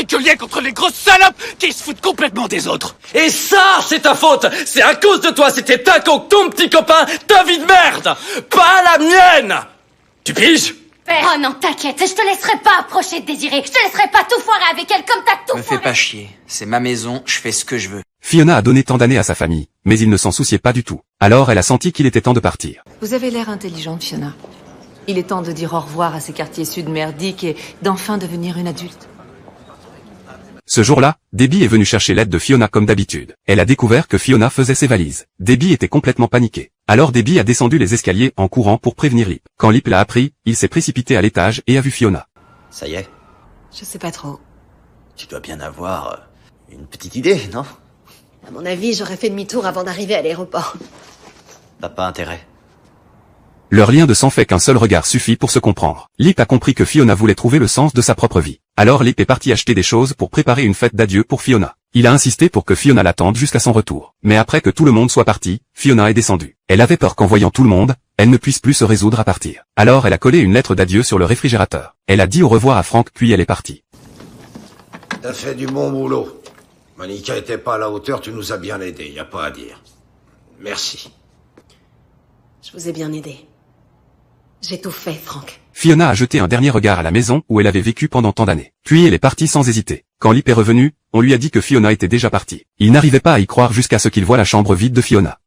particulier contre les grosses salopes qui se foutent complètement des autres. Et ça, c'est ta faute. C'est à cause de toi, c'était ta coque, ton petit copain, ta vie de merde. Pas la mienne. Tu piges? Oh non, t'inquiète, je te laisserai pas approcher de Désirée. Je te laisserai pas tout foirer avec elle comme t'as tout Me foiré. fais pas chier. C'est ma maison, je fais ce que je veux. Fiona a donné tant d'années à sa famille, mais il ne s'en souciait pas du tout. Alors elle a senti qu'il était temps de partir. Vous avez l'air intelligente, Fiona. Il est temps de dire au revoir à ces quartiers sud merdiques et d'enfin devenir une adulte. Ce jour-là, Debbie est venue chercher l'aide de Fiona comme d'habitude. Elle a découvert que Fiona faisait ses valises. Debbie était complètement paniquée. Alors Debbie a descendu les escaliers en courant pour prévenir Lip. Quand Lip l'a appris, il s'est précipité à l'étage et a vu Fiona. Ça y est, Je sais pas trop. tu dois bien avoir une petite idée, non? À mon avis, j'aurais fait demi-tour avant d'arriver à l'aéroport. T'as pas intérêt. Leur lien de sang fait qu'un seul regard suffit pour se comprendre. Lip a compris que Fiona voulait trouver le sens de sa propre vie. Alors Lip est parti acheter des choses pour préparer une fête d'adieu pour Fiona. Il a insisté pour que Fiona l'attende jusqu'à son retour. Mais après que tout le monde soit parti, Fiona est descendue. Elle avait peur qu'en voyant tout le monde, elle ne puisse plus se résoudre à partir. Alors elle a collé une lettre d'adieu sur le réfrigérateur. Elle a dit au revoir à Frank puis elle est partie. T'as fait du bon boulot. Monica était pas à la hauteur, tu nous as bien aidés, y a pas à dire. Merci. Je vous ai bien aidé. J'ai tout fait, Frank. Fiona a jeté un dernier regard à la maison où elle avait vécu pendant tant d'années. Puis elle est partie sans hésiter. Quand Lip est revenu, on lui a dit que Fiona était déjà partie. Il n'arrivait pas à y croire jusqu'à ce qu'il voie la chambre vide de Fiona.